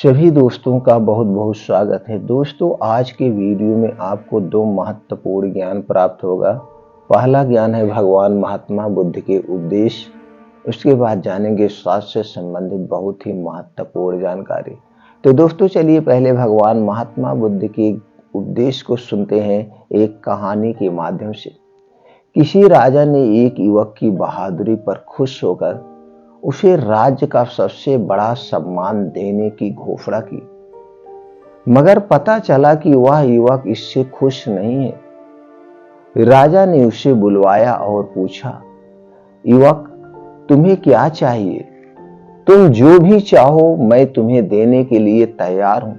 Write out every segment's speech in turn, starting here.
सभी दोस्तों का बहुत बहुत स्वागत है। दोस्तों, आज के वीडियो में आपको दो महत्वपूर्ण ज्ञान प्राप्त होगा। पहला ज्ञान है भगवान महात्मा बुद्ध के उपदेश। उसके बाद जानेंगे स्वास्थ्य से संबंधित बहुत ही महत्वपूर्ण जानकारी। तो दोस्तों, चलिए पहले भगवान महात्मा बुद्ध के उपदेश को सुनते हैं एक कहानी के माध्यम से। किसी राजा ने एक युवक की बहादुरी पर खुश होकर उसे राज्य का सबसे बड़ा सम्मान देने की घोषणा की, मगर पता चला कि वह युवक इससे खुश नहीं है। राजा ने उसे बुलवाया और पूछा, युवक, तुम्हें क्या चाहिए? तुम जो भी चाहो मैं तुम्हें देने के लिए तैयार हूं।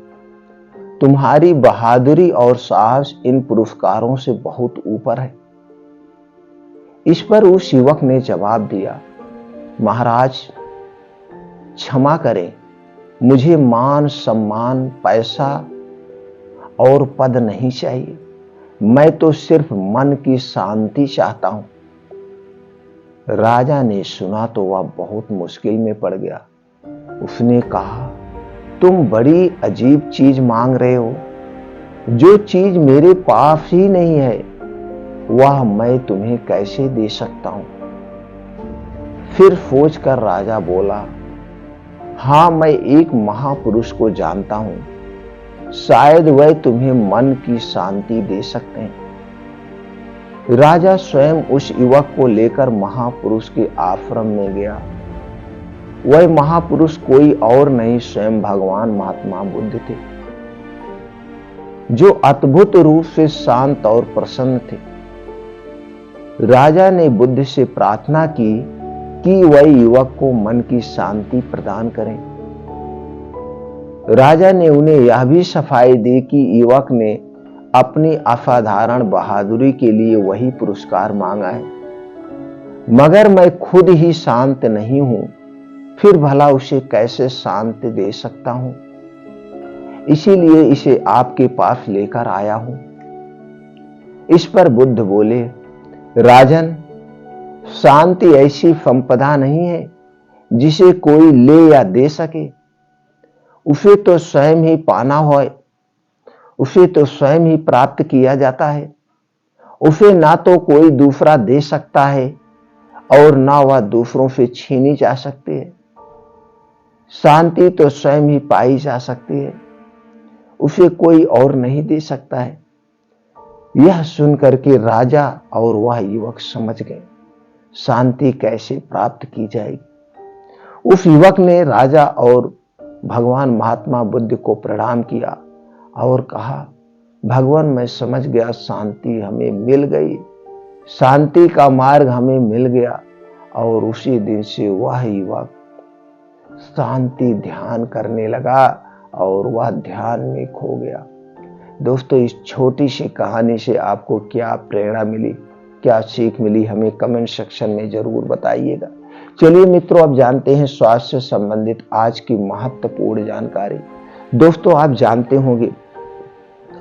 तुम्हारी बहादुरी और साहस इन पुरस्कारों से बहुत ऊपर है। इस पर उस युवक ने जवाब दिया, महाराज, क्षमा करें, मुझे मान सम्मान, पैसा और पद नहीं चाहिए। मैं तो सिर्फ मन की शांति चाहता हूं। राजा ने सुना तो वह बहुत मुश्किल में पड़ गया। उसने कहा, तुम बड़ी अजीब चीज मांग रहे हो। जो चीज मेरे पास ही नहीं है वह मैं तुम्हें कैसे दे सकता हूं? फिर सोच कर राजा बोला, हां, मैं एक महापुरुष को जानता हूं। शायद वह तुम्हें मन की शांति दे सकते हैं। राजा स्वयं उस युवक को लेकर महापुरुष के आश्रम में गया। वह महापुरुष कोई और नहीं, स्वयं भगवान महात्मा बुद्ध थे, जो अद्भुत रूप से शांत और प्रसन्न थे। राजा ने बुद्ध से प्रार्थना की कि वह युवक को मन की शांति प्रदान करें। राजा ने उन्हें यह भी सफाई दी कि युवक ने अपनी असाधारण बहादुरी के लिए वही पुरस्कार मांगा है, मगर मैं खुद ही शांत नहीं हूं, फिर भला उसे कैसे शांति दे सकता हूं? इसीलिए इसे आपके पास लेकर आया हूं। इस पर बुद्ध बोले, राजन, शांति ऐसी संपदा नहीं है जिसे कोई ले या दे सके। उसे तो स्वयं ही पाना है, उसे तो स्वयं ही प्राप्त किया जाता है। उसे ना तो कोई दूसरा दे सकता है और ना वह दूसरों से छीनी जा सकती है। शांति तो स्वयं ही पाई जा सकती है, उसे कोई और नहीं दे सकता है। यह सुनकर के राजा और वह युवक समझ गए शांति कैसे प्राप्त की जाएगी। उस युवक ने राजा और भगवान महात्मा बुद्ध को प्रणाम किया और कहा, भगवान, मैं समझ गया, शांति हमें मिल गई, शांति का मार्ग हमें मिल गया। और उसी दिन से वह युवक शांति ध्यान करने लगा और वह ध्यान में खो गया। दोस्तों, इस छोटी सी कहानी से आपको क्या प्रेरणा मिली, क्या सीख मिली, हमें कमेंट सेक्शन में जरूर बताइएगा। चलिए मित्रों, अब जानते हैं स्वास्थ्य से संबंधित आज की महत्वपूर्ण जानकारी। दोस्तों, आप जानते होंगे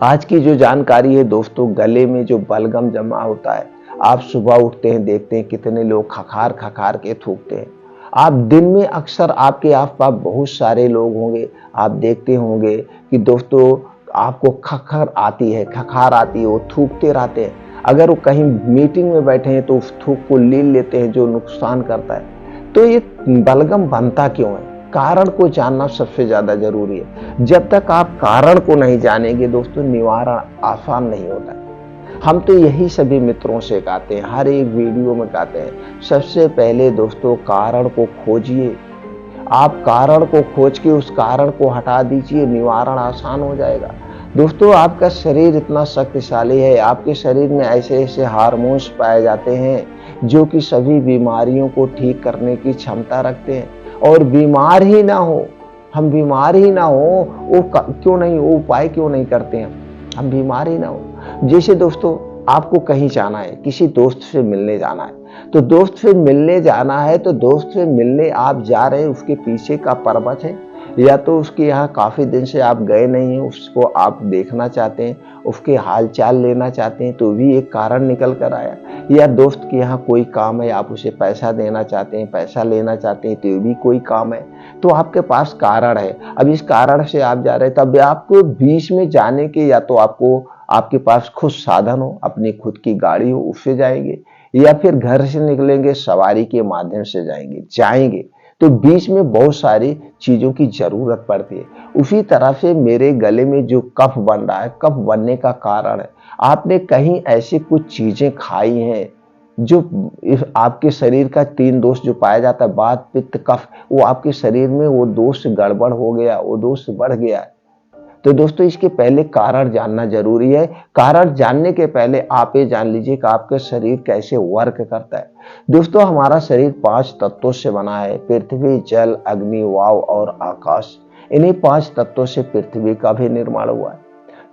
आज की जो जानकारी है दोस्तों, गले में जो बलगम जमा होता है, आप सुबह उठते हैं, देखते हैं कितने लोग खखार खखार के थूकते हैं। आप दिन में अक्सर आपके आसपास बहुत सारे लोग होंगे, आप देखते होंगे कि दोस्तों आपको खखार आती है, वो थूकते रहते हैं। अगर वो कहीं मीटिंग में बैठे हैं तो उस थूक को ले लेते हैं, जो नुकसान करता है। तो ये बलगम बनता क्यों है? कारण को जानना सबसे ज्यादा जरूरी है। जब तक आप कारण को नहीं जानेंगे दोस्तों, निवारण आसान नहीं होता है। हम तो यही सभी मित्रों से कहते हैं, हर एक वीडियो में कहते हैं, सबसे पहले दोस्तों कारण को खोजिए। आप कारण को खोज के उस कारण को हटा दीजिए, निवारण आसान हो जाएगा। दोस्तों, आपका शरीर इतना शक्तिशाली है, आपके शरीर में ऐसे ऐसे हार्मोन्स पाए जाते हैं जो कि सभी बीमारियों को ठीक करने की क्षमता रखते हैं। और बीमार ही ना हो, हम बीमार ही ना हो, वो क्यों नहीं, वो उपाय क्यों नहीं करते हैं? हम बीमार ही ना हो। जैसे दोस्तों, आपको कहीं जाना है, किसी दोस्त से मिलने जाना है, तो दोस्त से मिलने जाना है तो दोस्त से मिलने आप जा रहे हैं, उसके पीछे का पर्पस है या तो उसके यहाँ काफ़ी दिन से आप गए नहीं हैं, उसको आप देखना चाहते हैं, उसके हाल चाल लेना चाहते हैं, तो भी एक कारण निकल कर आया। या दोस्त के यहाँ कोई काम है, आप उसे पैसा देना चाहते हैं, पैसा लेना चाहते हैं, तो ये भी कोई काम है। तो आपके पास कारण है। अब इस कारण से आप जा रहे हैं, तब आपको बीच में जाने के, या तो आपको आपके पास खुद साधन हो, अपनी खुद की गाड़ी हो, उससे जाएंगे, या फिर घर से निकलेंगे सवारी के माध्यम से जाएंगे। तो बीच में बहुत सारी चीजों की जरूरत पड़ती है। उसी तरह से मेरे गले में जो कफ बन रहा है, कफ बनने का कारण है आपने कहीं ऐसी कुछ चीजें खाई हैं जो आपके शरीर का 3 दोष जो पाया जाता है, वात पित्त कफ, वो आपके शरीर में वो दोष गड़बड़ हो गया, वो दोष बढ़ गया। तो दोस्तों इसके पहले कारण जानना जरूरी है। कारण जानने के पहले आप ये जान लीजिए कि आपका शरीर कैसे वर्क करता है। दोस्तों हमारा शरीर 5 तत्वों से बना है, पृथ्वी, जल, अग्नि, वायु और आकाश। इन्हीं 5 तत्वों से पृथ्वी का भी निर्माण हुआ है।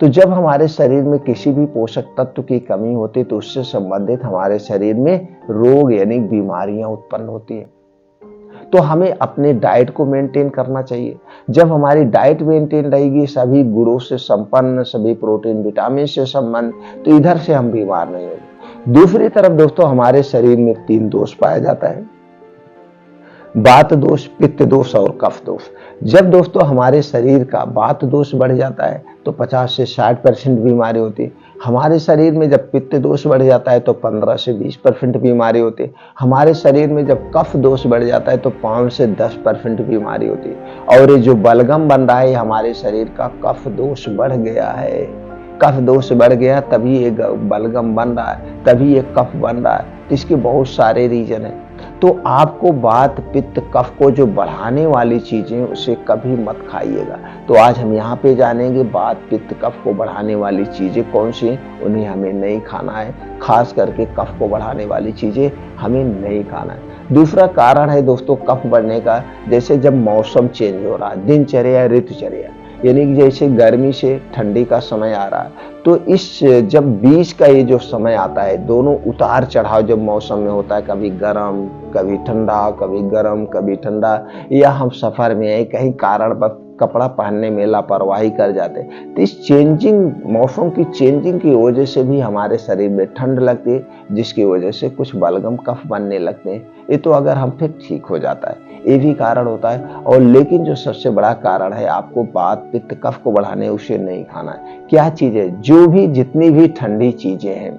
तो जब हमारे शरीर में किसी भी पोषक तत्व की कमी होती है, तो उससे संबंधित हमारे शरीर में रोग यानी बीमारियां उत्पन्न होती है। तो हमें अपने डाइट को मेंटेन करना चाहिए। जब हमारी डाइट मेंटेन रहेगी, सभी गुणों से संपन्न, सभी प्रोटीन विटामिन से संपन्न, तो इधर से हम बीमार नहीं होंगे। दूसरी तरफ दोस्तों हमारे शरीर में 3 दोष पाया जाता है, वात दोष, पित्त दोष और कफ दोष। जब दोस्तों हमारे शरीर का वात दोष बढ़ जाता है तो 50 से 60% बीमारी होती है। हमारे शरीर में जब पित्त दोष बढ़ जाता है तो 15 से 20% बीमारी होती है। हमारे शरीर में जब कफ दोष बढ़ जाता है तो 5 से 10% बीमारी होती है। और ये जो बलगम बन रहा है हमारे शरीर का कफ दोष बढ़ गया है। कफ दोष बढ़ गया तभी ये बलगम बन रहा है, तभी ये कफ बन रहा है। इसके बहुत सारे रीजन है। तो आपको वात पित्त कफ को जो बढ़ाने वाली चीजें उसे कभी मत खाइएगा। तो आज हम यहाँ पे जानेंगे वात पित्त कफ को बढ़ाने वाली चीजें कौन सी, उन्हें हमें नहीं खाना है। खास करके कफ को बढ़ाने वाली चीजें हमें नहीं खाना है। दूसरा कारण है दोस्तों कफ बढ़ने का, जैसे जब मौसम चेंज हो रहा है, दिनचर्या ऋतुचर्या, यानी कि जैसे गर्मी से ठंडी का समय आ रहा है, तो इस जब बीच का ये जो समय आता है, दोनों उतार चढ़ाव जब मौसम में होता है, कभी गर्म कभी ठंडा, कभी गर्म कभी ठंडा, या हम सफर में है कहीं कारण पर कपड़ा पहनने में लापरवाही कर जाते हैं, तो इस चेंजिंग मौसम की चेंजिंग की वजह से भी हमारे शरीर में ठंड लगती है, जिसकी वजह से कुछ बलगम कफ बनने लगते हैं। ये तो अगर हम फिर ठीक हो जाता है, ये भी कारण होता है। और लेकिन जो सबसे बड़ा कारण है आपको वात पित्त कफ को बढ़ाने, उसे नहीं खाना है। क्या चीज है, जो भी जितनी भी ठंडी चीजें हैं,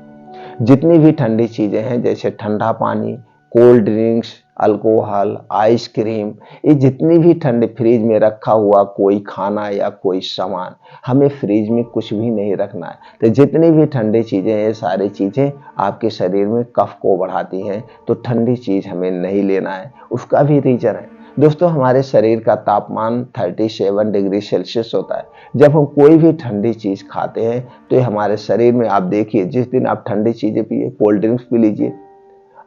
जितनी भी ठंडी चीजें हैं, जैसे ठंडा पानी, कोल्ड ड्रिंक्स, अल्कोहल, आइसक्रीम, ये जितनी भी ठंडे फ्रिज में रखा हुआ कोई खाना या कोई सामान, हमें फ्रिज में कुछ भी नहीं रखना है। तो जितनी भी ठंडी चीजें हैं, सारी चीजें आपके शरीर में कफ को बढ़ाती हैं, तो ठंडी चीज हमें नहीं लेना है। उसका भी रीजन है दोस्तों, हमारे शरीर का तापमान 37 डिग्री सेल्सियस होता है। जब हम कोई भी ठंडी चीज खाते हैं तो ये हमारे शरीर में, आप देखिए जिस दिन आप ठंडी चीजें पिए, कोल्ड ड्रिंक्स पी लीजिए,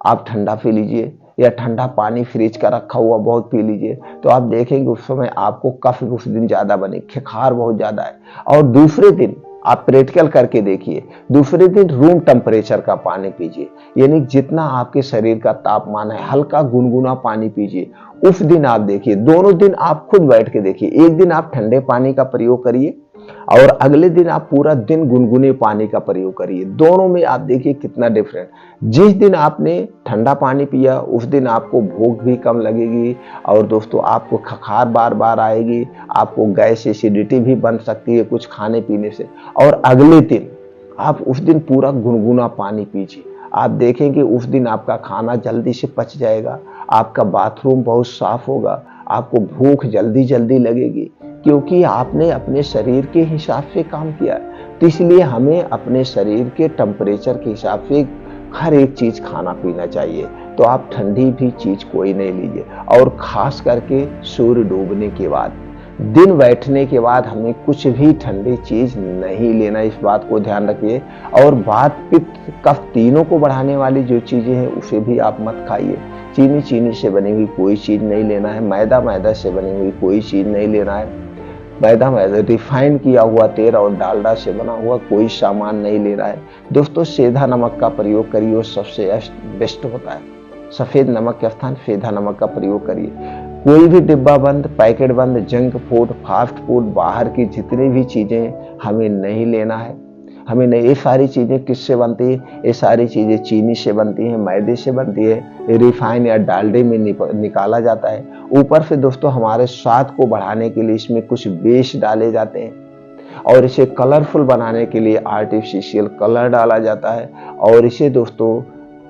आप ठंडा पी लीजिए, या ठंडा पानी फ्रिज का रखा हुआ बहुत पी लीजिए, तो आप देखेंगे उस समय आपको कफ उस दिन ज्यादा बने, खिखार बहुत ज्यादा है। और दूसरे दिन आप प्रैक्टिकल करके देखिए, दूसरे दिन रूम टेम्परेचर का पानी पीजिए, यानी जितना आपके शरीर का तापमान है, हल्का गुनगुना पानी पीजिए। उस दिन आप देखिए, दोनों दिन आप खुद बैठ के देखिए, एक दिन आप ठंडे पानी का प्रयोग करिए और अगले दिन आप पूरा दिन गुनगुने पानी का प्रयोग करिए। दोनों में आप देखिए कितना डिफरेंट। जिस दिन आपने ठंडा पानी पिया उस दिन आपको भूख भी कम लगेगी, और दोस्तों आपको खखार बार बार आएगी, आपको गैस एसिडिटी भी बन सकती है कुछ खाने पीने से। और अगले दिन आप उस दिन पूरा गुनगुना पानी पीजिए, आप देखेंगे उस दिन आपका खाना जल्दी से पच जाएगा, आपका बाथरूम बहुत साफ होगा, आपको भूख जल्दी जल्दी लगेगी, क्योंकि आपने अपने शरीर के हिसाब से काम किया है। तो इसलिए हमें अपने शरीर के टेम्परेचर के हिसाब से हर एक चीज खाना पीना चाहिए। तो आप ठंडी भी चीज कोई नहीं लीजिए, और खास करके सूर्य डूबने के बाद, दिन बैठने के बाद हमें कुछ भी ठंडी चीज नहीं लेना, इस बात को ध्यान रखिए। और वात पित्त कफ तीनों को बढ़ाने वाली जो चीजें हैं उसे भी आप मत खाइए। चीनी से बनी हुई कोई चीज नहीं लेना है, मैदा से बनी हुई कोई चीज नहीं लेना है, मैदा रिफाइंड किया हुआ तेल और डालडा से बना हुआ कोई सामान नहीं ले रहा है। दोस्तों सेंधा नमक का प्रयोग करिए, वो सबसे बेस्ट होता है। सफेद नमक के स्थान सेंधा नमक का प्रयोग करिए। कोई भी डिब्बा बंद, पैकेट बंद, जंक फूड, फास्ट फूड, बाहर की जितनी भी चीजें हमें नहीं लेना है। हमें नहीं, ये सारी चीजें किससे बनती है? ये सारी चीजें चीनी से बनती हैं, मैदे से बनती है, रिफाइन या डालडे में निकाला जाता है। ऊपर से दोस्तों हमारे स्वाद को बढ़ाने के लिए इसमें कुछ बेस डाले जाते हैं, और इसे कलरफुल बनाने के लिए आर्टिफिशियल कलर डाला जाता है। और इसे दोस्तों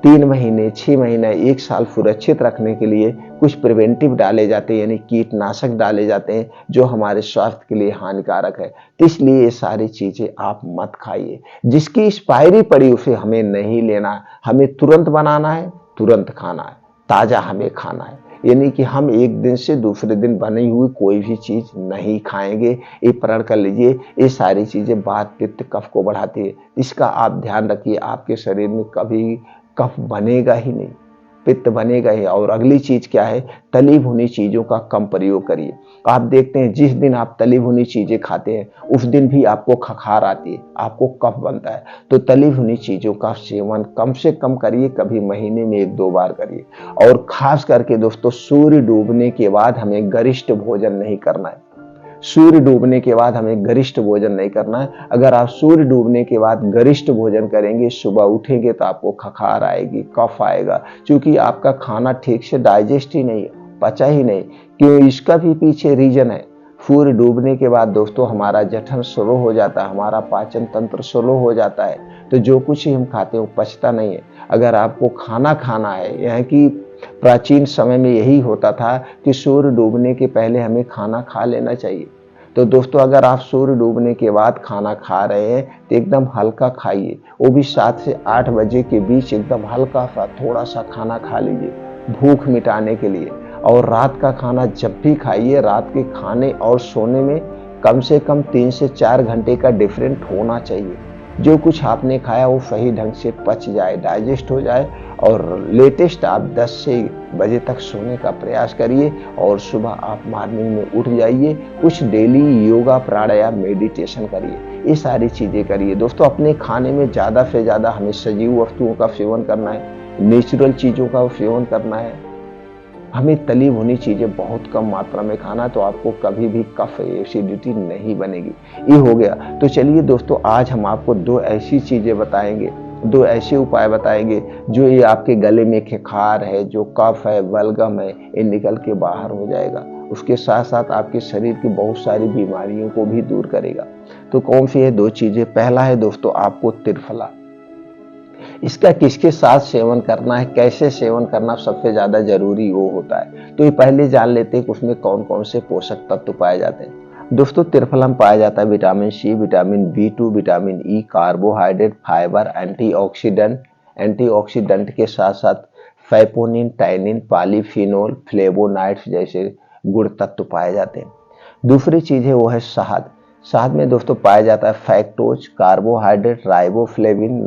3 महीने, 6 महीने, 1 साल सुरक्षित रखने के लिए कुछ प्रिवेंटिव डाले जाते हैं, यानी कीटनाशक डाले जाते हैं जो हमारे स्वास्थ्य के लिए हानिकारक है। तो इसलिए ये सारी चीजें आप मत खाइए। जिसकी एक्सपायरी पड़ी उसे हमें नहीं लेना। हमें तुरंत बनाना है, तुरंत खाना है, ताजा हमें खाना है। यानी कि हम एक दिन से दूसरे दिन बनी हुई कोई भी चीज नहीं खाएंगे। ये प्रण कर लीजिए। ये सारी चीजें वात पित्त कफ को बढ़ाती है। इसका आप ध्यान रखिए। आपके शरीर में कभी कफ बनेगा ही नहीं, पित्त बनेगा ही। और अगली चीज क्या है? तली भुनी चीजों का कम प्रयोग करिए। आप देखते हैं जिस दिन आप तली भुनी चीजें खाते हैं उस दिन भी आपको खखार आती है, आपको कफ बनता है। तो तली भुनी चीजों का सेवन कम से कम करिए, कभी महीने में 1-2 बार करिए। और खास करके दोस्तों सूर्य डूबने के बाद हमें गरिष्ठ भोजन नहीं करना है। सूर्य डूबने के बाद हमें गरिष्ठ भोजन नहीं करना है। अगर आप सूर्य डूबने के बाद गरिष्ठ भोजन करेंगे, सुबह उठेंगे तो आपको खखार आएगी, कफ आएगा, क्योंकि आपका खाना ठीक से डाइजेस्ट ही नहीं है, पचा ही नहीं। क्यों? इसका भी पीछे रीजन है। सूर्य डूबने के बाद दोस्तों हमारा जठर स्लो हो जाता है, हमारा पाचन तंत्र स्लो हो जाता है, तो जो कुछ ही हम खाते हैं वो पचता नहीं है। अगर आपको खाना खाना है, यह कि प्राचीन समय में यही होता था कि सूर्य डूबने के पहले हमें खाना खा लेना चाहिए। तो दोस्तों अगर आप सूर्य डूबने के बाद खाना खा रहे हैं तो एकदम हल्का खाइए, वो भी 7 से 8 बजे के बीच एकदम हल्का सा थोड़ा सा खाना खा लीजिए भूख मिटाने के लिए। और रात का खाना जब भी खाइए, रात के खाने और सोने में कम से कम 3 से 4 घंटे का डिफरेंट होना चाहिए। जो कुछ आपने खाया वो सही ढंग से पच जाए, डाइजेस्ट हो जाए। और लेटेस्ट आप 10 से बजे तक सोने का प्रयास करिए और सुबह आप मॉर्निंग में उठ जाइए। कुछ डेली योगा, प्राणायाम, मेडिटेशन करिए, ये सारी चीजें करिए। दोस्तों अपने खाने में ज्यादा से ज्यादा हमें सजीव वस्तुओं का सेवन करना है, नेचुरल चीजों का सेवन करना है। हमें तली भुनी चीजें बहुत कम मात्रा में खाना, तो आपको कभी भी कफ, एसिडिटी नहीं बनेगी। ये हो गया। तो चलिए दोस्तों आज हम आपको 2 ऐसी चीजें बताएंगे, 2 ऐसे उपाय बताएंगे जो ये आपके गले में खखार है, जो कफ है, बलगम है, ये निकल के बाहर हो जाएगा। उसके साथ साथ आपके शरीर की बहुत सारी बीमारियों को भी दूर करेगा। तो कौन सी है 2 चीजें? पहला है दोस्तों आपको त्रिफला। इसका किसके साथ सेवन करना है, कैसे सेवन करना सबसे ज्यादा जरूरी वो होता है। तो ये पहले जान लेते हैं कि उसमें कौन कौन से पोषक तत्व पाए जाते हैं। दोस्तों त्रिफला में पाया जाता है vitamin C, vitamin B2, vitamin E, carbohydrate, fibre, antioxidant के साथ साथ फैपोनिन, टैनिन, पॉलीफिनोल, फ्लेवोनाइड्स जैसे गुण तत्व पाए जाते हैं। दूसरी चीज है वो है शहद। शहद में दोस्तों पाया जाता है फैक्टोज, carbohydrate, riboflavin,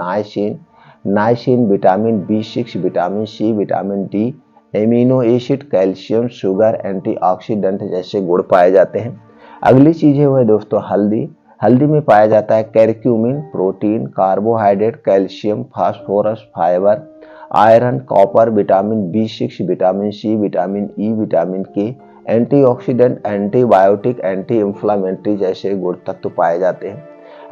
niacin, vitamin B6, vitamin C, vitamin D, amino acid, calcium, sugar, antioxidant जैसे गुण पाए जाते हैं। अगली चीज है वो है दोस्तों हल्दी। हल्दी में पाया जाता है curcumin, protein, carbohydrate, calcium, phosphorus, fibre, iron, copper, vitamin B6, vitamin C, vitamin E, vitamin K, antioxidant, antibiotic, anti inflammatory जैसे गुण तत्व पाए जाते हैं।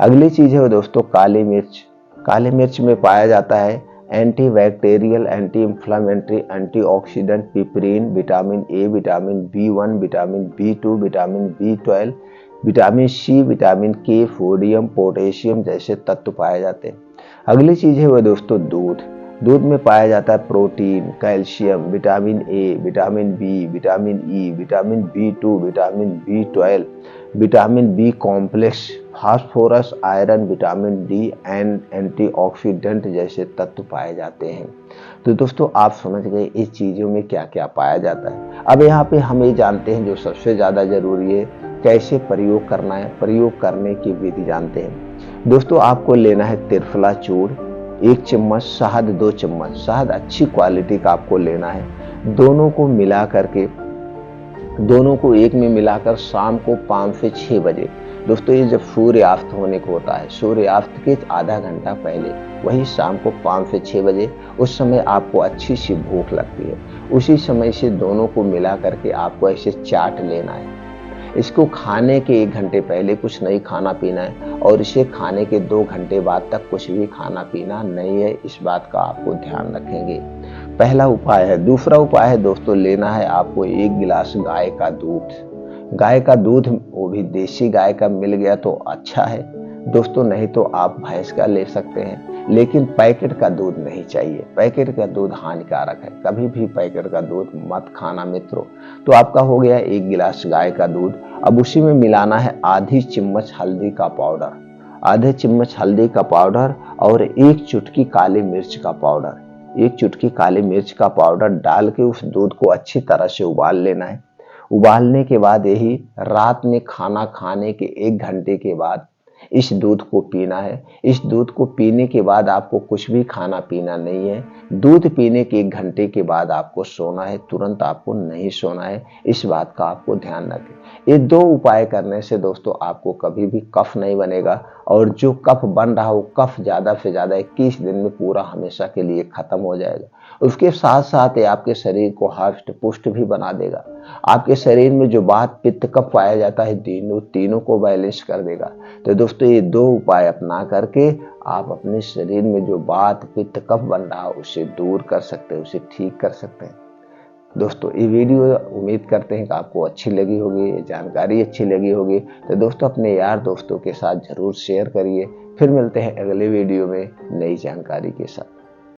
अगली चीज है दोस्तों काली मिर्च। काली मिर्च में पाया जाता है anti bacterial, anti inflammatory, antioxidant, piperine, vitamin A, vitamin B1, vitamin B2, vitamin B12, vitamin C, vitamin K, sodium, potassium जैसे तत्व पाए जाते हैं। अगली चीज है वह दोस्तों दूध। दूध में पाया जाता है protein, calcium, vitamin A, vitamin B, vitamin E, vitamin B2, vitamin B12, vitamin B complex, phosphorus, iron, vitamin D and antioxidant जैसे तत्व पाए जाते हैं। तो दोस्तों आप समझ गए इस चीजों में क्या क्या पाया जाता है। अब यहाँ पे हम ये जानते हैं जो सबसे ज्यादा जरूरी है, कैसे प्रयोग करना है। प्रयोग करने की विधि जानते हैं। दोस्तों आपको लेना है त्रिफला चूर्ण 1 चम्मच, शहद 2 चम्मच। शहद अच्छी क्वालिटी का आपको लेना है। दोनों को एक में मिलाकर शाम को 5 से 6 बजे दोस्तों ये जब सूर्यास्त होने को होता है, सूर्यास्त के आधा घंटा पहले, वही शाम को 5 से 6 बजे, उस समय आपको अच्छी सी भूख लगती है। उसी समय से दोनों को मिला करके आपको ऐसे चाट लेना है। इसको खाने के 1 घंटे पहले कुछ नहीं खाना पीना है और इसे खाने के 2 घंटे बाद तक कुछ भी खाना पीना नहीं है। इस बात का आपको ध्यान रखेंगे। पहला उपाय है। दूसरा उपाय है दोस्तों, लेना है आपको 1 गिलास गाय का दूध। गाय का दूध, वो भी देसी गाय का मिल गया तो अच्छा है दोस्तों, नहीं तो आप भैंस का ले सकते हैं, लेकिन पैकेट का दूध नहीं चाहिए। पैकेट का दूध हानिकारक है, कभी भी पैकेट का दूध मत खाना मित्रों। तो आपका हो गया 1 गिलास गाय का दूध। अब उसी में मिलाना है आधी चम्मच हल्दी का पाउडर, आधे चम्मच हल्दी का पाउडर और 1 चुटकी काली मिर्च का पाउडर। 1 चुटकी काली मिर्च का पाउडर डाल के उस दूध को अच्छी तरह से उबाल लेना है। उबालने के बाद यही रात में खाना खाने के 1 घंटे के बाद इस दूध को पीना है। इस दूध को पीने के बाद आपको कुछ भी खाना पीना नहीं है। दूध पीने के 1 घंटे के बाद आपको सोना है, तुरंत आपको नहीं सोना है। इस बात का आपको ध्यान रखें। ये 2 उपाय करने से दोस्तों आपको कभी भी कफ नहीं बनेगा और जो कफ बन रहा हो, कफ ज्यादा से ज्यादा 21 दिन में पूरा हमेशा के लिए खत्म हो जाएगा। उसके साथ साथ ये आपके शरीर को हष्ट पुष्ट भी बना देगा। आपके शरीर में जो वात पित्त कफ पाया जाता है, तीनों को बैलेंस कर देगा। तो दोस्तों ये 2 उपाय अपना करके आप अपने शरीर में जो वात पित्त कफ बन रहा है उसे दूर कर सकते हैं, उसे ठीक कर सकते हैं। दोस्तों ये वीडियो उम्मीद करते हैं कि आपको अच्छी लगी होगी, ये जानकारी अच्छी लगी होगी। तो दोस्तों अपने यार दोस्तों के साथ जरूर शेयर करिए। फिर मिलते हैं अगले वीडियो में नई जानकारी के साथ।